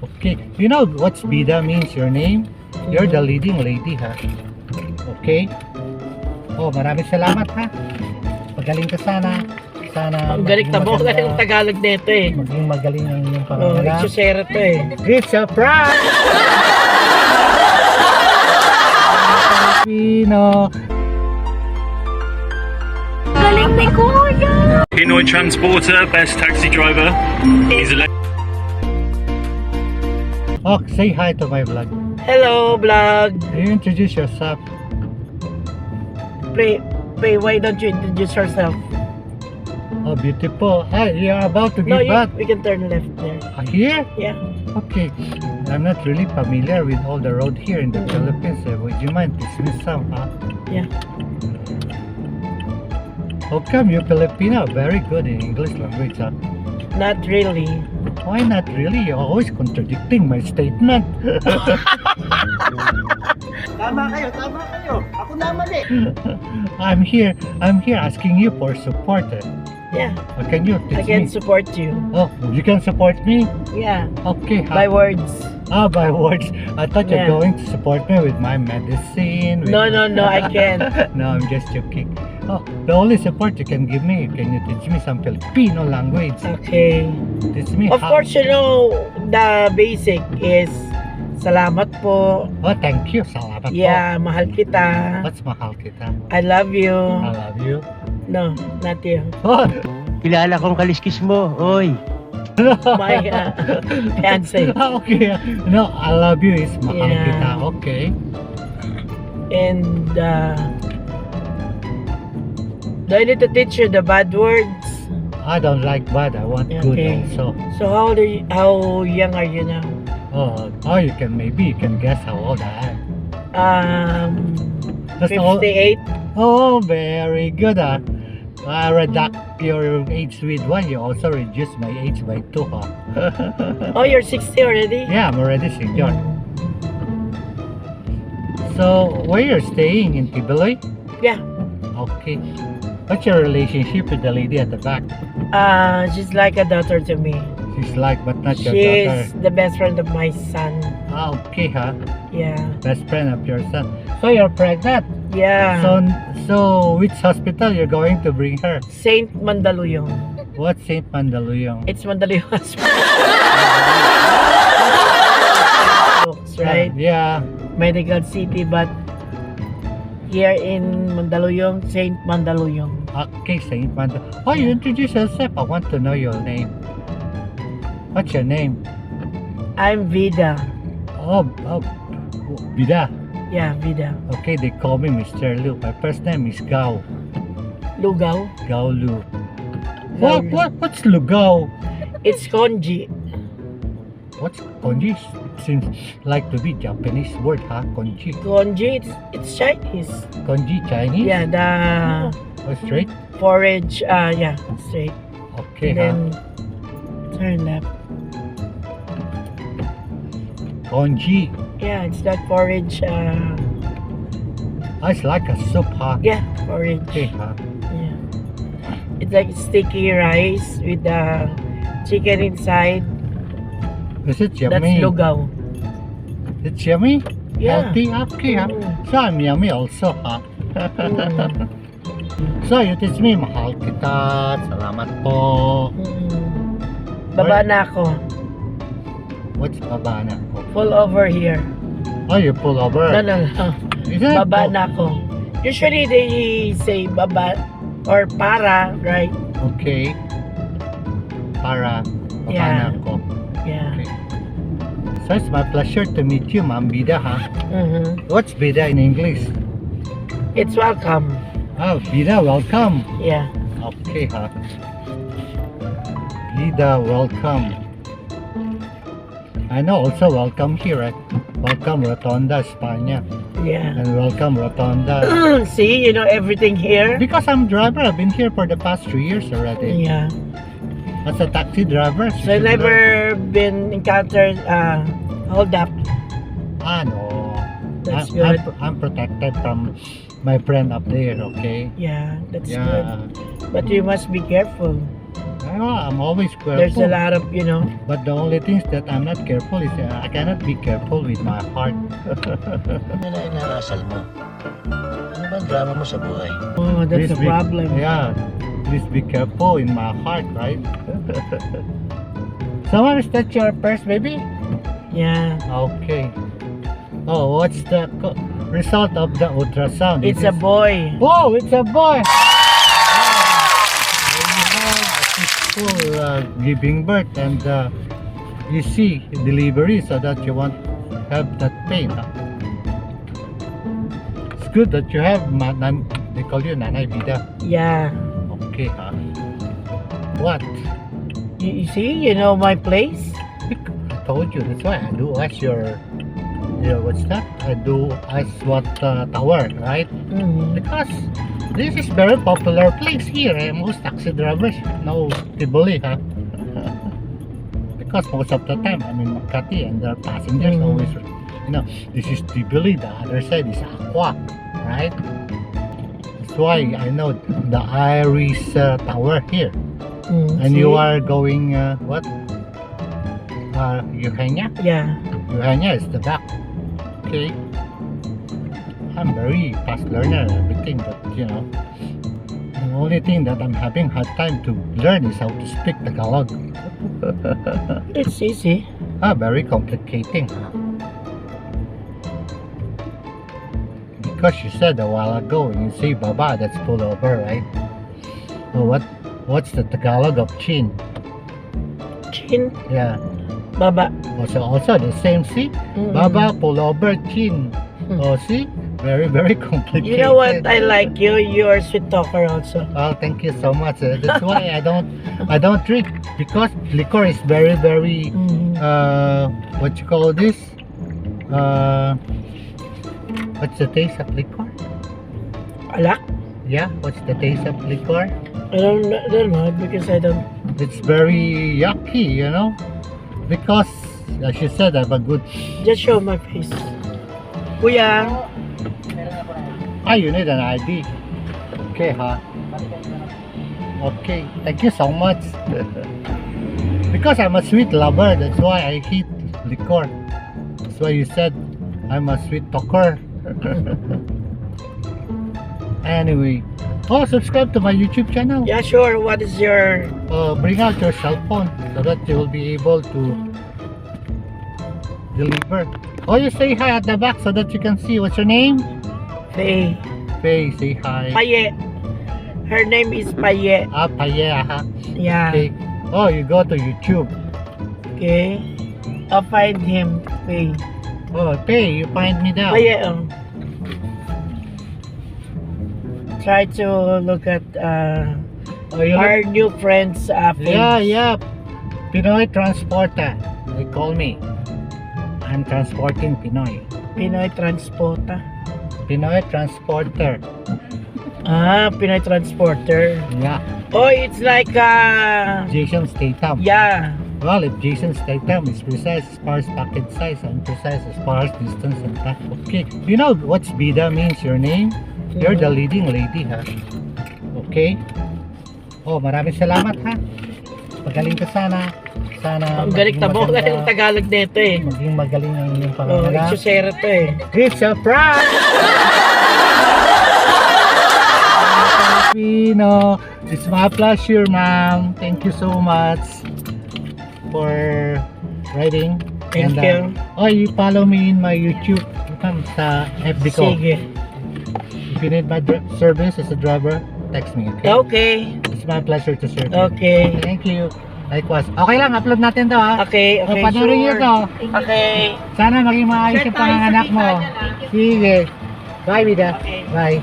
Okay, you know what's Bida means, your name? You're the leading lady, ha? Okay? Oh, maraming salamat, ha? Magaling ka sana. Sana Ang galing maging tabo maganda- kasi yung Tagalog nito eh. Maging magaling ang inyong Oh, pangalan. Isusera to eh. It's a prank! Filipino. Galing ni Kuya! Pinoy Transporter, best taxi driver. He's a Oh, say hi to my vlog. Hello, vlog! You introduce yourself. Pray, why don't you introduce yourself? Oh, beautiful. Hi, you're about to No, give birth. we can turn left there. Here? Yeah. Okay. I'm not really familiar with all the road here in the Philippines. Would you mind teach me some, huh? Yeah. How come you Filipino are very good in English language, huh? Not really. Why not really? You're always contradicting my statement. Tama kayo. Ako na mali. I'm here asking you for support. Yeah. Can you I teach can me? support you. Oh, you can support me? Yeah. Okay. By words. By words. I thought you're Yeah. going to support me with my medicine. with- No, I can't. No, I'm just joking. Oh, the only support you can give me, can you teach me some Filipino language? Okay. Teach me Of how. course, you know, the basic is salamat po. Oh, thank you. Salamat po. Yeah, mahal kita. What's mahal kita? I love you. I love you. No, not you. Oh, Kilala kong kaliskis mo, oy. My fiance. okay. No, I love you is mahal Yeah. kita. Okay. And do I need to teach you the bad words? I don't like bad. I want good Okay. also. So how young are you now? You can guess how old I am. That's all. 58? Oh, very good. I reduct your age with 1. You also reduce my age by 2. Oh, you're 60 already? Yeah, I'm already senior. So, where you're staying in Tibuloy? Yeah. Okay. What's your relationship with the lady at the back? She's like a daughter to me. She's like, but not your She's daughter. the best friend of my son. Okay, huh? Yeah. Best friend of your son. So you're pregnant. Yeah. So which hospital you're going to bring her? Saint Mandaluyong. What's Saint Mandaluyong? It's Mandaluyong Hospital. Right? Yeah. Medical City, but here in Mandaluyong, Saint Mandaluyong. Okay, Saint Mandaluyong. Oh, you introduce yourself. I want to know your name. What's your name? I'm Vida. Oh, Bida. Yeah, Vida. Okay, they call me Mr. Lu. My first name is Gao. Lugaw. Gao Lu. Gao Lu. What's Lugao? It's Konji. What's Konji? Seems like to be Japanese word, huh? Konji. Konji, it's Chinese. Konji Chinese? Yeah, the Oh, straight? porridge, yeah, straight. Okay, And huh? then turn left. Konji. Yeah, it's that porridge, It's like a soup, huh? yeah, porridge. Okay, huh? Yeah. It's like sticky rice with the chicken inside. Is it That's yummy? lugaw. It's yummy? Yeah. Healthy? Okay, huh? Mm. So I'm yummy also, huh? Mm. So you teach me, mahal kita. Salamat po. Baba na ako. What's baba na ko? Pull over here. Oh, you pull over. No. Is it? Baba na ako. Usually they say baba or para, right? Okay. Para baba Yeah. na ko. Yeah. Okay. So it's my pleasure to meet you, Ma'am Bida, huh? What's Bida in English? It's welcome. Oh, Bida, welcome. Yeah. Okay, huh? Bida, welcome. I know also welcome here, right? Welcome Rotonda, España. Yeah. And welcome Rotonda. See, you know everything here. Because I'm driver, I've been here for the past 3 years already. Yeah. As a taxi driver. So I've never been encountered hold up. No. That's good. I'm protected from my friend up there, okay? Yeah, that's Yeah. good. But you must be careful. I'm always There's a careful. lot of, you know. But the only things that I'm not careful is I cannot be careful with my heart. Ano na inaasal mo? Ano ba ang drama mo sa buhay? Oh, that's Please the problem. Yeah, please be careful in my heart, right? Someone is that your purse, baby? Yeah. Okay. Oh, what's the result of the ultrasound? It's a boy. Oh, it's a boy! Peaceful giving birth, and you see delivery so that you won't have that pain. Huh? It's good that you have they call you Nanay Bida. Yeah. Okay, huh? What? You see, you know my place? I told you, that's why I do ask what's that? I do ask what tower, right? Mm. Because this is very popular place here. Most taxi drivers know Tibuli, huh? Because most of the time I'm in Makati and the passengers Mhm. always, this is Tibuli, the other side is Aqua, right? That's why I know the Iris Tower here. Mm, And see? you are going, what? Eugenia? Yeah. Eugenia is the back. Okay. I'm very fast learner and everything, but the only thing that I'm having hard time to learn is how to speak Tagalog. It's easy. Very complicating. Because you said a while ago when you say baba, that's pull over, right? So what's the Tagalog of chin? Chin. Yeah. Baba. Also the same, see? Mm. Baba, pull over, chin. Oh, see? Very, very complicated. You know what? I like you. You're a sweet talker also. Oh, thank you so much. That's why I don't drink, because liquor is very, very Mm. what you call this? What's the taste of liquor? Alak? Yeah, what's the taste of liquor? I don't know because I don't. It's very yucky, because as you said, I have a good. Just show my face. Kuya. You need an ID. Okay, huh? Okay, thank you so much. Because I'm a sweet lover, that's why I hate liquor. That's why you said I'm a sweet talker. Anyway, subscribe to my YouTube channel. Yeah, sure. What is your? Bring out your cell phone so that you will be able to deliver. You say hi at the back so that you can see. What's your name? Faye. Faye, say hi. Paye. Her name is Paye. Paye, aha. Yeah. Okay. You go to YouTube. Okay. I'll find him. Faye. Paye, you find me now. Paye. Try to look at our new friends. Faye. Yeah. Pinoy Transporter. They call me. I'm transporting Pinoy. Pinoy Transporta. Pinoy Transporter. Pinoy Transporter. Yeah. It's like Jason Statham. yeah. Well, if Jason Statham is precise as far as packet size and precise as far as distance and time. Okay. You know what's Bida means, your name? You're the leading lady, ha? Okay? Maraming salamat, ha? Magaling ka sana. Ang galing tamo ka ng Tagalog nito eh. Maging magaling ang iyong Oh, pangalan. Exosera to eh. It's a prank! Filipino. It's my pleasure, ma'am. Thank you so much for writing. Thank you. You follow me in my YouTube sa FB ko. Sige. If you need my service as a driver, text me, okay? Okay. It's my pleasure to serve you. Okay. Thank you. Likewise. Okay lang, upload natin to, ha? Okay. Okay. Panoorin niyo to. Okay. Sana maging maayos yung panganganak mo. Sige. Bye, Vida. Okay. Bye.